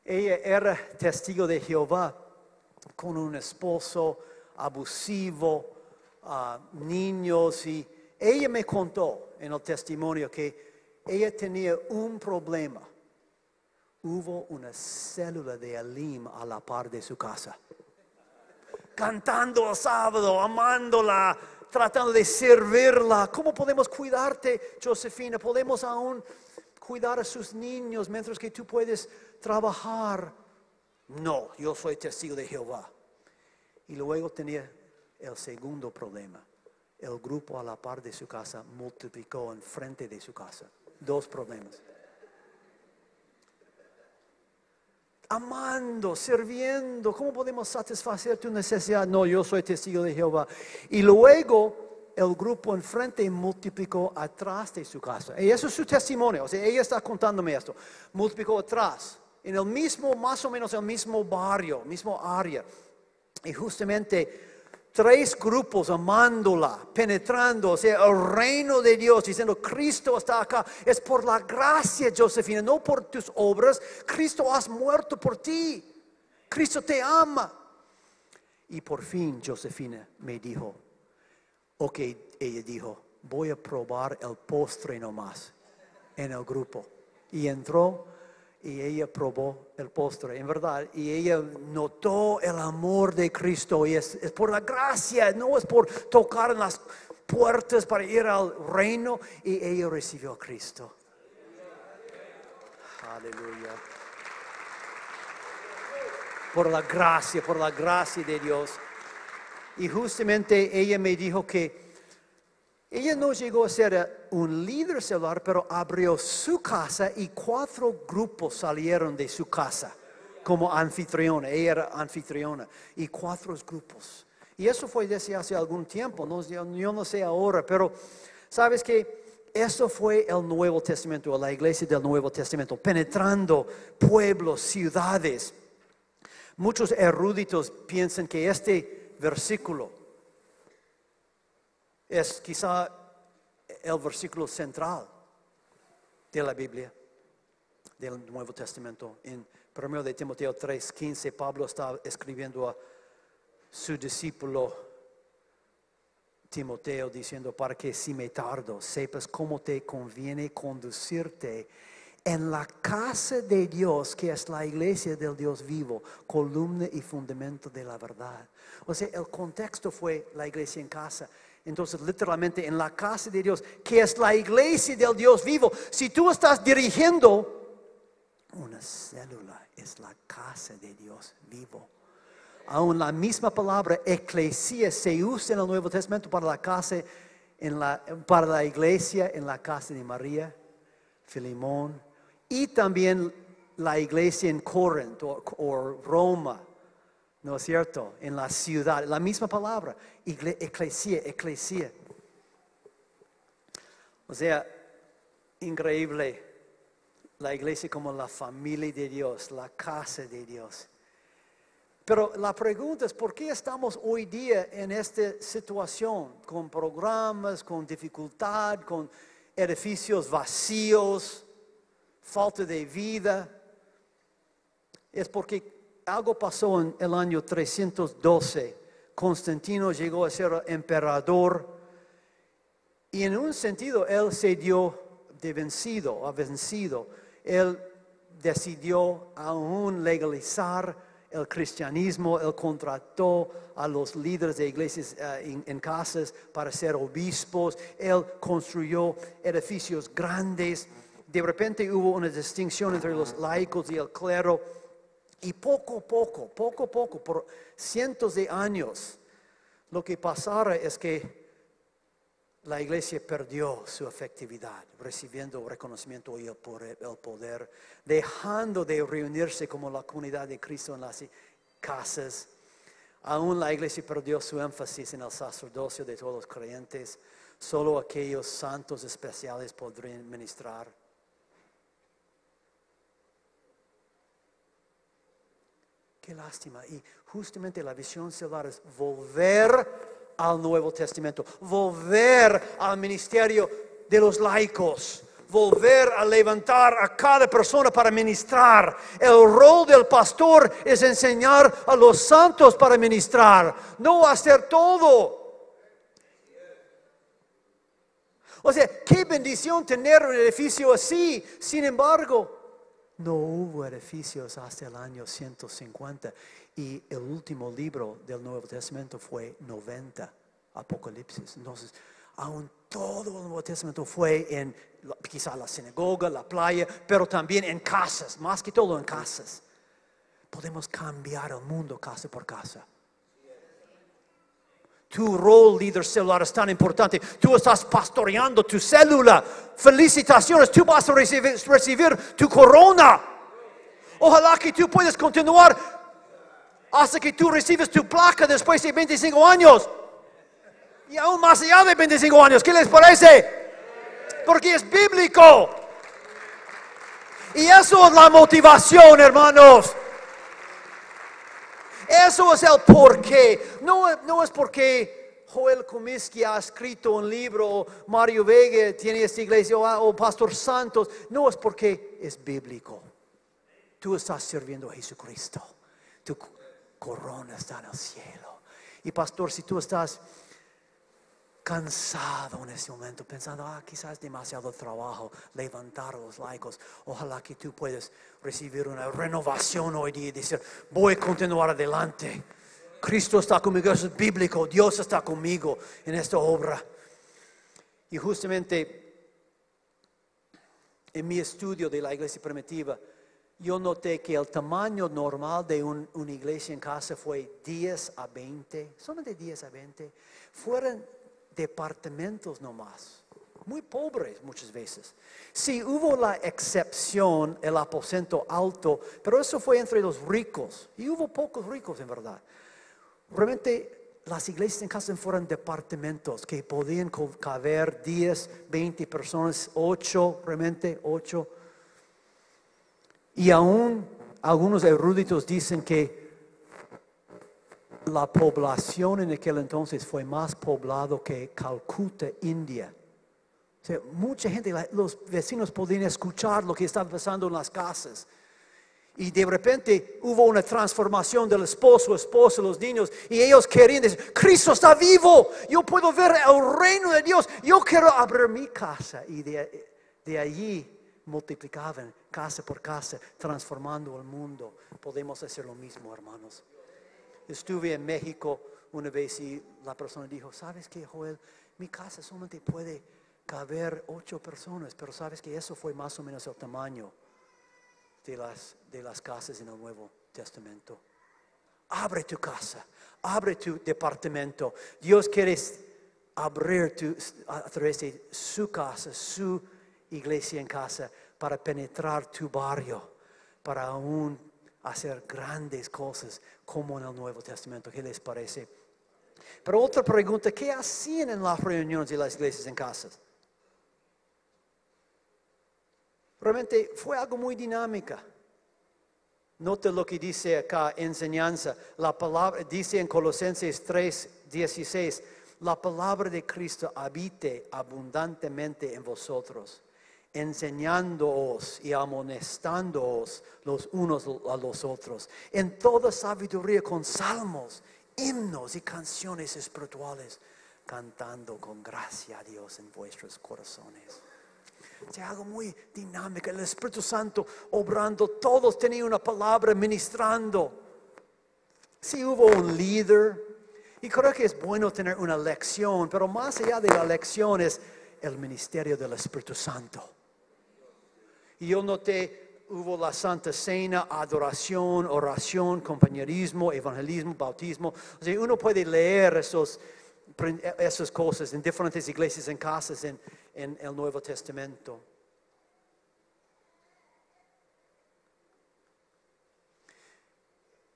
Ella era testigo de Jehová con un esposo abusivo, niños, y ella me contó en el testimonio que ella tenía un problema. Hubo una célula de Elim a la par de su casa. Cantando el sábado, amándola, tratando de servirla. ¿Cómo podemos cuidarte, Josefina? ¿Podemos aún cuidar a sus niños mientras que tú puedes trabajar? No, yo soy testigo de Jehová. Y luego tenía el segundo problema. El grupo a la par de su casa multiplicó en frente de su casa. 2 problemas. Amando, sirviendo, ¿cómo podemos satisfacer tu necesidad? No, yo soy testigo de Jehová. Y luego el grupo enfrente multiplicó atrás de su casa. Y eso es su testimonio. O sea, ella está contándome esto. Multiplicó atrás, en el mismo, más o menos el mismo barrio, mismo área. Y justamente 3 grupos amándola, penetrando, o sea, el reino de Dios, diciendo, Cristo está acá. Es por la gracia, Josefina, no por tus obras. Cristo has muerto por ti. Cristo te ama. Y por fin, Josefina me dijo, ok, ella dijo, voy a probar el postre nomás en el grupo. Y entró y ella probó el postre, en verdad. Y ella notó el amor de Cristo. Y es por la gracia, no es por tocar en las puertas para ir al reino. Y ella recibió a Cristo. Aleluya. Por la gracia de Dios. Y justamente ella me dijo que ella no llegó a ser un líder celular, pero abrió su casa y 4 grupos salieron de su casa como anfitriona. Ella era anfitriona y 4 grupos. Y eso fue desde hace algún tiempo, yo no sé ahora, pero sabes que eso fue el Nuevo Testamento, la iglesia del Nuevo Testamento, penetrando pueblos, ciudades. Muchos eruditos piensan que este versículo es quizá el versículo central de la Biblia, del Nuevo Testamento. En 1 de Timoteo 3:15, Pablo está escribiendo a su discípulo Timoteo, diciendo, para que si me tardo, sepas cómo te conviene conducirte en la casa de Dios, que es la iglesia del Dios vivo, columna y fundamento de la verdad. O sea, el contexto fue la iglesia en casa. Entonces, literalmente, en la casa de Dios, que es la iglesia del Dios vivo. Si tú estás dirigiendo una célula, es la casa de Dios vivo. Aún la misma palabra eclesia se usa en el Nuevo Testamento para la casa, para la iglesia en la casa de María, Filemón, y también la iglesia en Corinto o Roma. ¿No es cierto? En la ciudad, la misma palabra, eclesia. O sea, increíble, la iglesia como la familia de Dios, la casa de Dios. Pero la pregunta es, ¿por qué estamos hoy día en esta situación? Con programas, con dificultad, con edificios vacíos, falta de vida. Es porque algo pasó en el año 312. Constantino llegó a ser emperador. Y en un sentido, él se dio de vencido. Él decidió aún legalizar el cristianismo. Él contrató a los líderes de iglesias en casas para ser obispos. Él construyó edificios grandes. De repente hubo una distinción entre los laicos y el clero. Y poco a poco, por cientos de años, lo que pasara es que la iglesia perdió su efectividad, recibiendo reconocimiento y el poder, dejando de reunirse como la comunidad de Cristo en las casas. Aún la iglesia perdió su énfasis en el sacerdocio de todos los creyentes. Solo aquellos santos especiales podrían ministrar. Qué lástima. Y justamente la visión celular es volver al Nuevo Testamento, volver al ministerio de los laicos, volver a levantar a cada persona para ministrar. El rol del pastor es enseñar a los santos para ministrar, no hacer todo. O sea, qué bendición tener un edificio así. Sin embargo, no hubo edificios hasta el año 150 y el último libro del Nuevo Testamento fue 90, Apocalipsis. Entonces, aún todo el Nuevo Testamento fue en quizá la sinagoga, la playa, pero también en casas, más que todo en casas. Podemos cambiar el mundo casa por casa. Tu rol, líder celular, es tan importante. Tú estás pastoreando tu célula. Felicitaciones, tú vas a recibir tu corona. Ojalá que tú puedas continuar hasta que tú recibes tu placa después de 25 años. Y aún más allá de 25 años. ¿Qué les parece? Porque es bíblico. Y eso es la motivación, hermanos. Eso es el porqué. No es porque Joel Comiskey ha escrito un libro, o Mario Vega tiene esta iglesia, o Pastor Santos. No es porque es bíblico. Tú estás sirviendo a Jesucristo. Tu corona está en el cielo. Y pastor, si tú estás cansado en este momento, pensando, quizás es demasiado trabajo levantar a los laicos, ojalá que tú puedas recibir una renovación hoy día y decir, voy a continuar adelante. Cristo está conmigo, eso es bíblico, Dios está conmigo en esta obra. Y justamente en mi estudio de la iglesia primitiva, yo noté que el tamaño normal de una iglesia en casa fue 10 a 20, solamente 10 a 20, fueron departamentos nomás, muy pobres muchas veces. Sí, hubo la excepción, el aposento alto, pero eso fue entre los ricos, y hubo pocos ricos en verdad. Realmente las iglesias en casa fueron departamentos que podían caber 10, 20 personas, 8, realmente 8. Y aún algunos eruditos dicen que la población en aquel entonces fue más poblado que Calcuta, India. O sea, mucha gente, los vecinos podían escuchar lo que estaba pasando en las casas. Y de repente hubo una transformación del esposo, esposa, los niños. Y ellos querían decir, Cristo está vivo. Yo puedo ver el reino de Dios. Yo quiero abrir mi casa. Y de allí multiplicaban casa por casa, transformando el mundo. Podemos hacer lo mismo, hermanos. Estuve en México una vez y la persona dijo, ¿sabes qué, Joel? Mi casa solamente puede caber 8 personas, pero ¿sabes que eso fue más o menos el tamaño de las casas en el Nuevo Testamento? Abre tu casa, abre tu departamento. Dios quiere abrir a través de su casa, su iglesia en casa, para penetrar tu barrio, para aún hacer grandes cosas como en el Nuevo Testamento. ¿Qué les parece? Pero otra pregunta, ¿qué hacían en las reuniones de las iglesias en casas? Realmente fue algo muy dinámica. Nota lo que dice acá, enseñanza. La palabra, dice en Colosenses 3:16, la palabra de Cristo habite abundantemente en vosotros, enseñándoos y amonestándoos los unos a los otros, en toda sabiduría con salmos, himnos y canciones espirituales, cantando con gracia a Dios en vuestros corazones. Es algo muy dinámico, el Espíritu Santo obrando, todos tenían una palabra ministrando. Sí hubo un líder, y creo que es bueno tener una lección, pero más allá de la lección es el ministerio del Espíritu Santo. Y yo noté, hubo la Santa Cena, adoración, oración, compañerismo, evangelismo, bautismo. O sea, uno puede leer esas cosas en diferentes iglesias, en casas, en el Nuevo Testamento.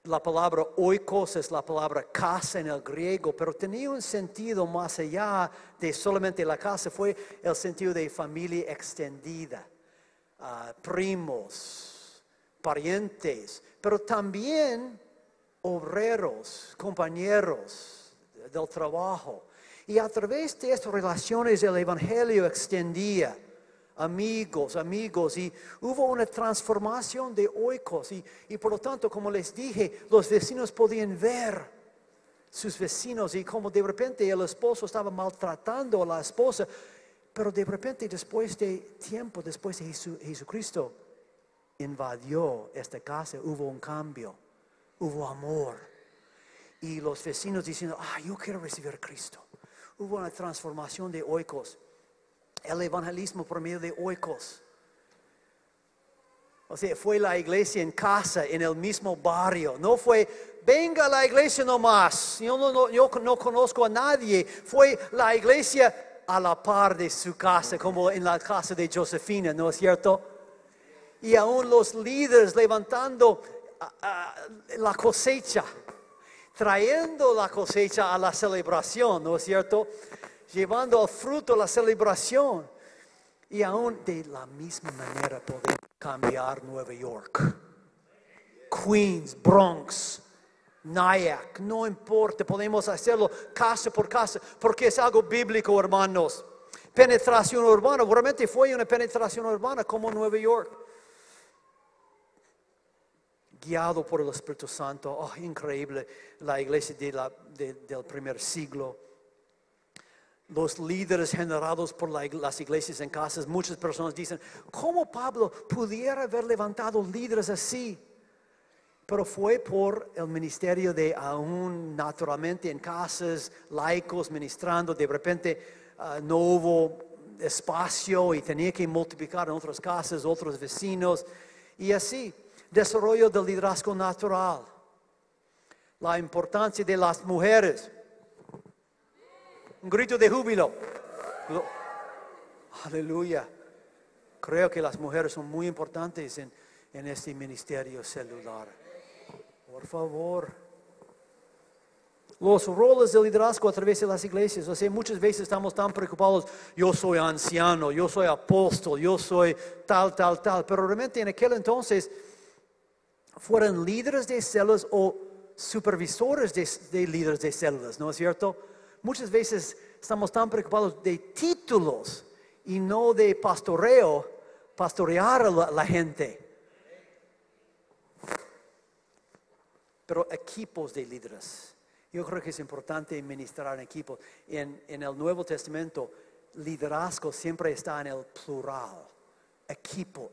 La palabra oikos es la palabra casa en el griego, pero tenía un sentido más allá de solamente la casa, fue el sentido de familia extendida. Primos, parientes, pero también obreros, compañeros del trabajo. Y a través de estas relaciones el Evangelio extendía amigos, y hubo una transformación de oikos, y por lo tanto, como les dije, los vecinos podían ver sus vecinos, y como de repente el esposo estaba maltratando a la esposa, pero de repente después de tiempo, después de Jesucristo invadió esta casa, hubo un cambio, hubo amor, y los vecinos diciendo, yo quiero recibir a Cristo. Hubo una transformación de oikos. El evangelismo por medio de oikos. O sea, fue la iglesia en casa, en el mismo barrio. No fue, venga a la iglesia nomás. Yo no conozco a nadie. Fue la iglesia a la par de su casa, como en la casa de Josefina, ¿no es cierto? Y aún los líderes levantando la cosecha, trayendo la cosecha a la celebración, ¿no es cierto? Llevando al fruto a la celebración. Y aún de la misma manera podemos cambiar Nueva York, Queens, Bronx, Nyack, no importa, podemos hacerlo casa por casa, porque es algo bíblico, hermanos. Penetración urbana, realmente fue una penetración urbana como Nueva York. Guiado por el Espíritu Santo, increíble, la iglesia del primer siglo. Los líderes generados por las iglesias en casas, muchas personas dicen, ¿cómo Pablo pudiera haber levantado líderes así? Pero fue por el ministerio de aún naturalmente en casas, laicos ministrando, de repente no hubo espacio y tenía que multiplicar en otras casas, otros vecinos, y así, desarrollo del liderazgo natural, la importancia de las mujeres. Un grito de júbilo. Aleluya. Creo que las mujeres son muy importantes en este ministerio celular. Por favor. Los roles de liderazgo a través de las iglesias. O sea, muchas veces estamos tan preocupados. Yo soy anciano, yo soy apóstol, yo soy tal. Pero realmente en aquel entonces fueron líderes de células o supervisores de líderes de células, ¿no es cierto? Muchas veces estamos tan preocupados de títulos y no de pastorear a la gente. Pero equipos de líderes. Yo creo que es importante ministrar en equipos. En el Nuevo Testamento, liderazgo siempre está en el plural. Equipo.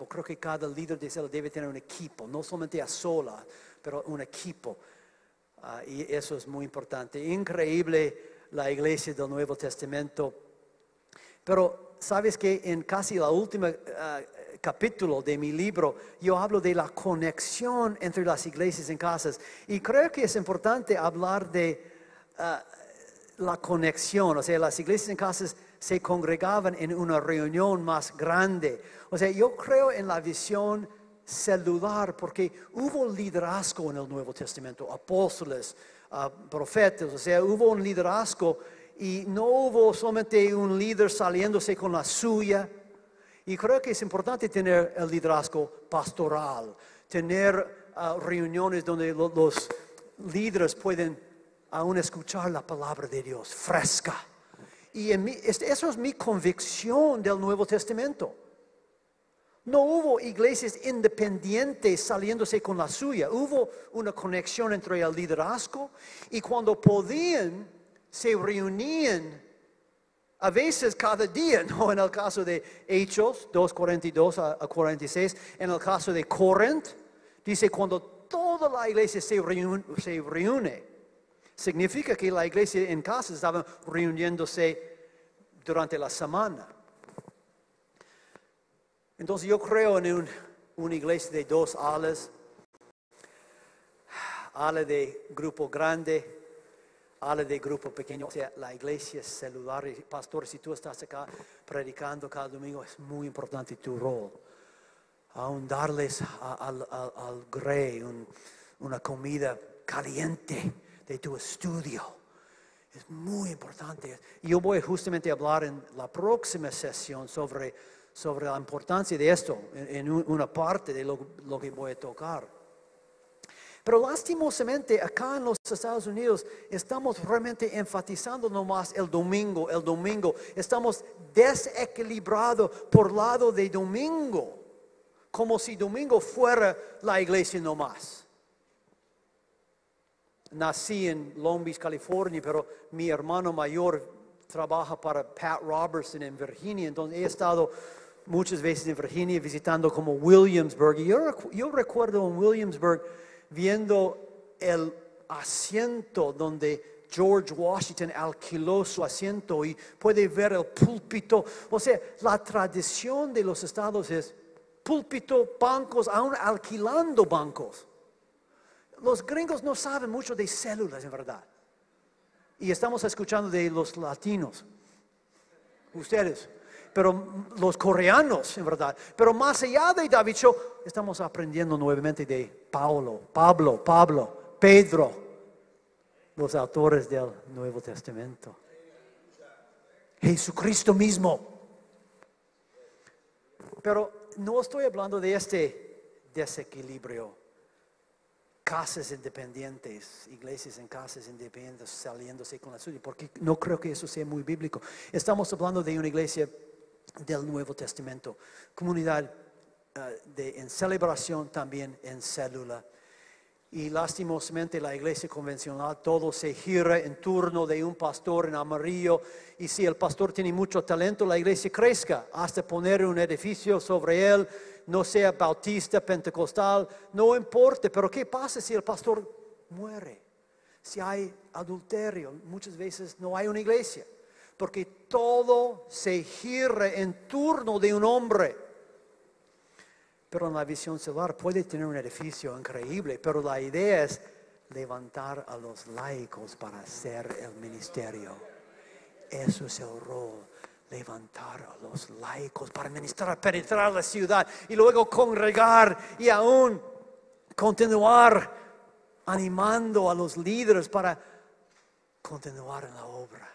Creo que cada líder de célula debe tener un equipo, no solamente a sola, pero un equipo. Y eso es muy importante. Increíble la iglesia del Nuevo Testamento. Pero sabes que en casi la última capítulo de mi libro, yo hablo de la conexión entre las iglesias en casas. Y creo que es importante hablar de la conexión. O sea, las iglesias en casas se congregaban en una reunión más grande. O sea, yo creo en la visión celular, porque hubo liderazgo en el Nuevo Testamento, apóstoles, profetas, o sea, hubo un liderazgo y no hubo solamente un líder saliéndose con la suya. Y creo que es importante tener el liderazgo pastoral, tener reuniones donde los líderes pueden aún escuchar la palabra de Dios fresca. Y eso es mi convicción del Nuevo Testamento. No hubo iglesias independientes saliéndose con la suya. Hubo una conexión entre el liderazgo y cuando podían, se reunían a veces cada día, ¿no? En el caso de Hechos 2:42 a 46, en el caso de Corinto, dice cuando toda la iglesia se reúne, significa que la iglesia en casa estaba reuniéndose durante la semana. Entonces yo creo en una iglesia de dos alas, ala de grupo grande, ala de grupo pequeño. O sea, la iglesia celular. Pastor, si tú estás acá predicando cada domingo, es muy importante tu rol. Aún darles al grey una comida caliente de tu estudio. Es muy importante. Y yo voy justamente a hablar en la próxima sesión sobre la importancia de esto, en una parte de lo que voy a tocar. Pero lastimosamente acá en los Estados Unidos estamos realmente enfatizando nomás el domingo, el domingo. Estamos desequilibrados por lado de domingo, como si domingo fuera la iglesia nomás. Nací en Long Beach, California, pero mi hermano mayor trabaja para Pat Robertson en Virginia, entonces he estado muchas veces en Virginia visitando como Williamsburg. Y yo recuerdo en Williamsburg viendo el asiento donde George Washington alquiló su asiento y puede ver el púlpito. O sea, la tradición de los estados es púlpito, bancos, aún alquilando bancos. Los gringos no saben mucho de células, en verdad. Y estamos escuchando de los latinos, ustedes, pero los coreanos, en verdad. Pero más allá de David Shaw, estamos aprendiendo nuevamente de Pablo, Pedro, los autores del Nuevo Testamento. Jesucristo mismo. Pero no estoy hablando de este desequilibrio. Casas independientes, iglesias en casas independientes saliéndose con la suya, porque no creo que eso sea muy bíblico. Estamos hablando de una iglesia del Nuevo Testamento, comunidad en celebración, también en célula. Y lastimosamente la iglesia convencional todo se gira en torno de un pastor en amarillo. Y si el pastor tiene mucho talento, la iglesia crezca hasta poner un edificio sobre él. No sea bautista, pentecostal, no importa. Pero ¿qué pasa si el pastor muere? Si hay adulterio, muchas veces no hay una iglesia. Porque todo se gira en torno de un hombre. Pero en la visión celular puede tener un edificio increíble, pero la idea es levantar a los laicos para hacer el ministerio. Eso es el rol, levantar a los laicos para ministrar, penetrar la ciudad y luego congregar y aún continuar animando a los líderes para continuar en la obra.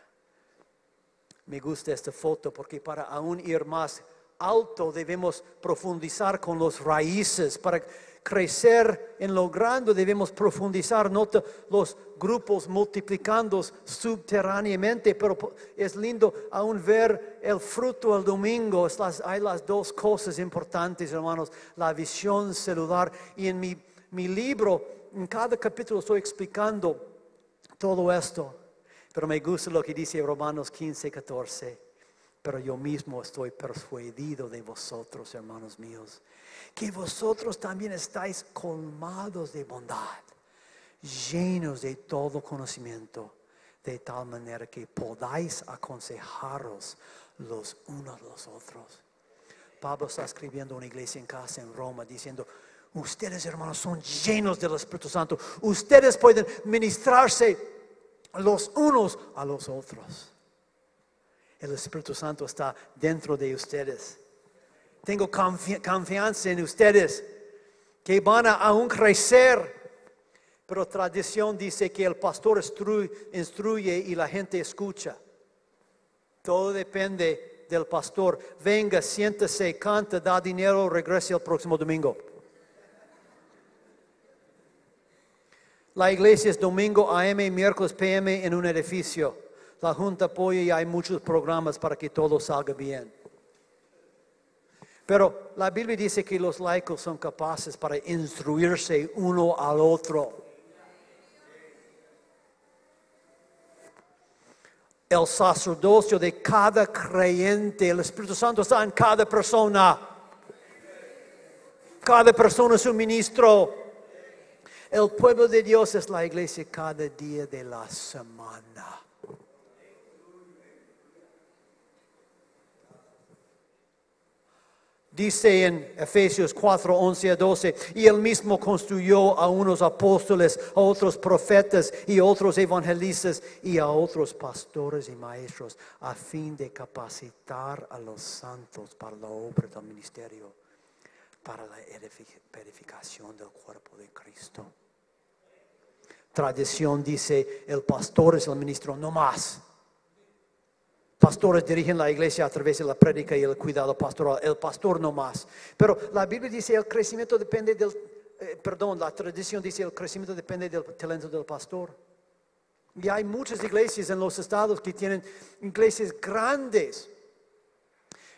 Me gusta esta foto porque para aún ir más alto debemos profundizar con los raíces. Para crecer en lo grande debemos profundizar. Nota los grupos multiplicando subterráneamente, pero es lindo aún ver el fruto el domingo. Hay las dos cosas importantes, hermanos, la visión celular. Y en mi libro, en cada capítulo estoy explicando todo esto, pero me gusta lo que dice Romanos 15:14. Pero yo mismo estoy persuadido de vosotros, hermanos míos, que vosotros también estáis colmados de bondad, llenos de todo conocimiento, de tal manera que podáis aconsejaros los unos a los otros. Pablo está escribiendo a una iglesia en casa en Roma diciendo: ustedes, hermanos, son llenos del Espíritu Santo. Ustedes pueden ministrarse los unos a los otros. El Espíritu Santo está dentro de ustedes. Tengo confianza en ustedes que van a aún crecer. Pero tradición dice que el pastor instruye y la gente escucha. Todo depende del pastor. Venga, siéntese, canta, da dinero, regrese el próximo domingo. La iglesia es domingo AM, miércoles PM en un edificio. La junta apoya y hay muchos programas para que todo salga bien. Pero la Biblia dice que los laicos son capaces para instruirse uno al otro. El sacerdocio de cada creyente, el Espíritu Santo está en cada persona. Cada persona es un ministro. El pueblo de Dios es la iglesia cada día de la semana. Dice en Efesios 4, 11 a 12, y él mismo construyó a unos apóstoles, a otros profetas y a otros evangelistas y a otros pastores y maestros, a fin de capacitar a los santos para la obra del ministerio, para la edificación del cuerpo de Cristo. Tradición dice, el pastor es el ministro, no más. Pastores dirigen la iglesia a través de la prédica y el cuidado pastoral. El pastor no más. Pero la Biblia dice el crecimiento depende del la tradición dice el crecimiento depende del talento del pastor. Y hay muchas iglesias en los estados que tienen iglesias grandes.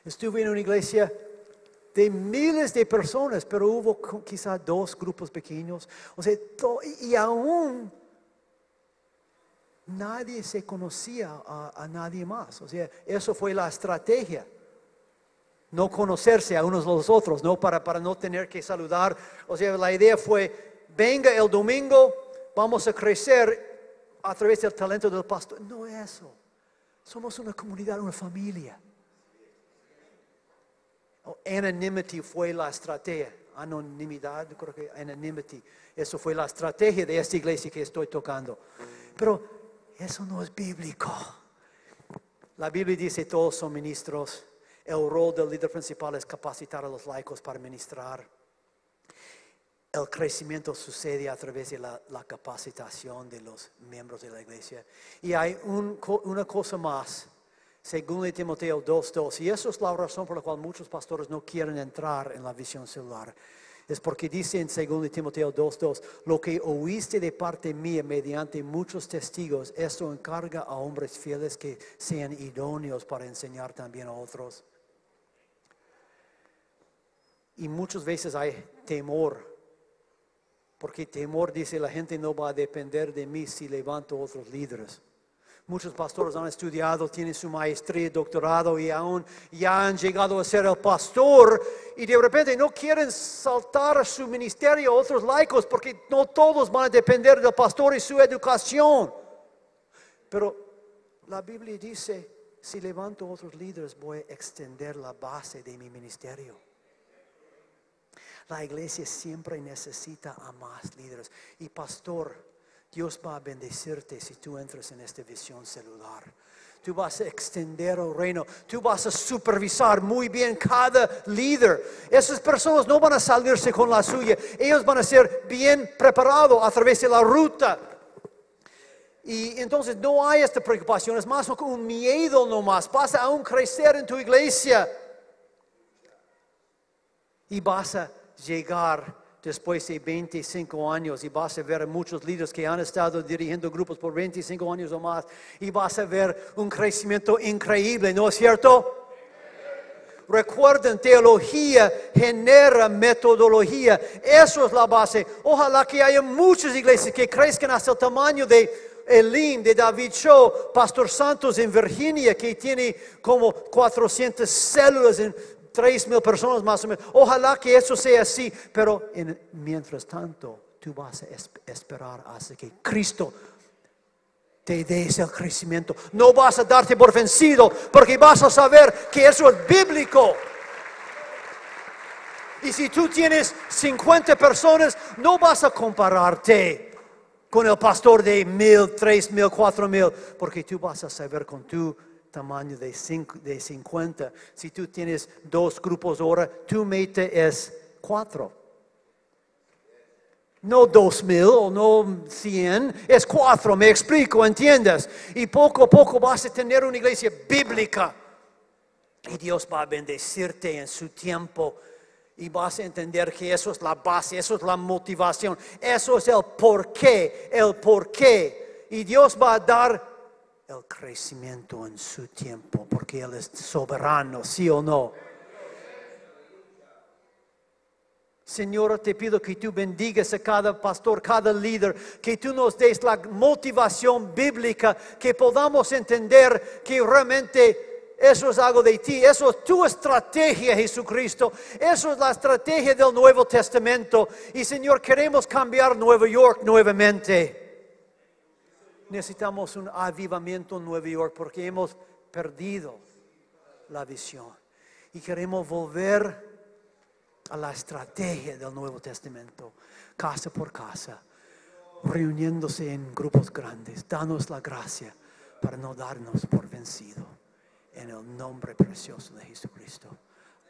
Estuve en una iglesia de miles de personas, pero hubo quizá 2 grupos pequeños. O sea, y aún nadie se conocía a nadie más. O sea, eso fue la estrategia. No conocerse a unos a los otros, ¿no? Para no tener que saludar. O sea, la idea fue, venga el domingo, vamos a crecer a través del talento del pastor. No eso. Somos una comunidad, una familia. Anonymity fue la estrategia. Anonimidad, yo creo que anonymity. Eso fue la estrategia de esta iglesia que estoy tocando. Pero eso no es bíblico. La Biblia dice todos son ministros. El rol del líder principal es capacitar a los laicos para ministrar. El crecimiento sucede a través de la capacitación de los miembros de la iglesia. Y hay una cosa más, según Timoteo 2:2, y eso es la razón por la cual muchos pastores no quieren entrar en la visión celular. Es porque dice en 2 Timoteo 2:2, lo que oíste de parte mía mediante muchos testigos, esto encarga a hombres fieles que sean idóneos para enseñar también a otros. Y muchas veces hay temor. Porque temor dice la gente no va a depender de mí si levanto otros líderes. Muchos pastores han estudiado, tienen su maestría, doctorado y aún ya han llegado a ser el pastor y de repente no quieren saltar su ministerio a otros laicos porque no todos van a depender del pastor y su educación. Pero la Biblia dice, si levanto otros líderes voy a extender la base de mi ministerio. La iglesia siempre necesita a más líderes. Y pastor, Dios va a bendecirte si tú entras en esta visión celular. Tú vas a extender el reino. Tú vas a supervisar muy bien cada líder. Esas personas no van a salirse con la suya. Ellos van a ser bien preparados a través de la ruta. Y entonces no hay esta preocupación. Es más un miedo nomás. Vas a aún crecer en tu iglesia. Y vas a llegar después de 25 años y vas a ver a muchos líderes que han estado dirigiendo grupos por 25 años o más y vas a ver un crecimiento increíble, ¿no es cierto? Recuerden, teología genera metodología, eso es la base. Ojalá que haya muchas iglesias que crezcan hasta el tamaño de Elín, de David Cho, Pastor Santos en Virginia, que tiene como 400 células en 3,000 personas más o menos. Ojalá que eso sea así. Pero mientras tanto, tú vas a esperar hasta que Cristo te dé ese crecimiento. No vas a darte por vencido porque vas a saber que eso es bíblico. Y si tú tienes 50 personas, no vas a compararte con el pastor de 1,000, 3,000, 4,000, porque tú vas a saber con tu tamaño de 50. Si tú tienes 2 grupos ahora, tu meta es 4. No 2,000 o no 100, es 4, me explico, ¿entiendes? Y poco a poco vas a tener una iglesia bíblica. Y Dios va a bendecirte en su tiempo. Y vas a entender que eso es la base, eso es la motivación, eso es el porqué. Y Dios va a dar el crecimiento en su tiempo, porque Él es soberano, ¿sí o no? Señor, te pido que tú bendigas a cada pastor, cada líder, que tú nos des la motivación bíblica, que podamos entender que realmente eso es algo de ti, eso es tu estrategia, Jesucristo, eso es la estrategia del Nuevo Testamento. Y Señor, queremos cambiar Nueva York nuevamente. Necesitamos un avivamiento en Nueva York porque hemos perdido la visión. Y queremos volver a la estrategia del Nuevo Testamento, casa por casa, reuniéndose en grupos grandes. Danos la gracia para no darnos por vencido. En el nombre precioso de Jesucristo.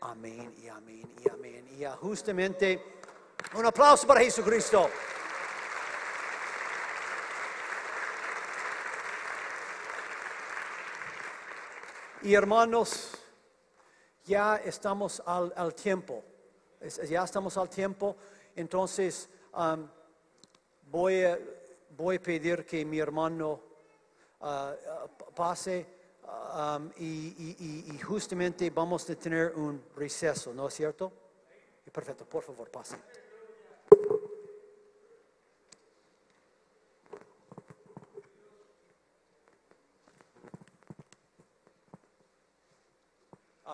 Amén y amén y amén. Y justamente un aplauso para Jesucristo. Y hermanos, ya estamos al tiempo. Ya estamos al tiempo. Entonces, voy a pedir que mi hermano pase y justamente vamos a tener un receso, ¿no es cierto? Perfecto, por favor, pase.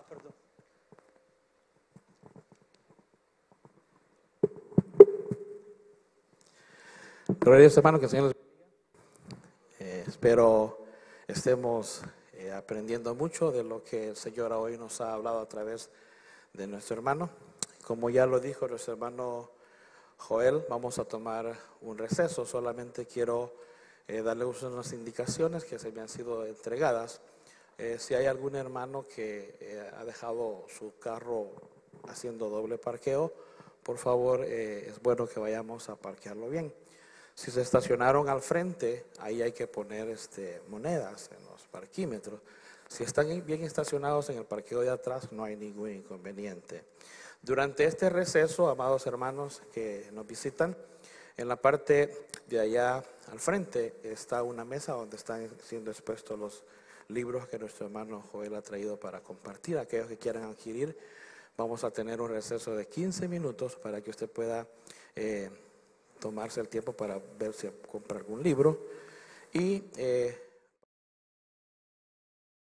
Perdón. Gloria a Dios, hermano, que el Señor les bendiga. Espero estemos aprendiendo mucho de lo que el Señor hoy nos ha hablado a través de nuestro hermano. Como ya lo dijo nuestro hermano Joel, vamos a tomar un receso. Solamente quiero darles unas indicaciones que se me han sido entregadas. Si hay algún hermano que ha dejado su carro haciendo doble parqueo, por favor, es bueno que vayamos a parquearlo bien. Si se estacionaron al frente, ahí hay que poner monedas en los parquímetros. Si están bien estacionados en el parqueo de atrás, no hay ningún inconveniente. Durante este receso, amados hermanos que nos visitan, en la parte de allá al frente está una mesa donde están siendo expuestos los libros que nuestro hermano Joel ha traído para compartir. Aquellos que quieran adquirir, vamos a tener un receso de 15 minutos para que usted pueda tomarse el tiempo para ver si compra algún libro y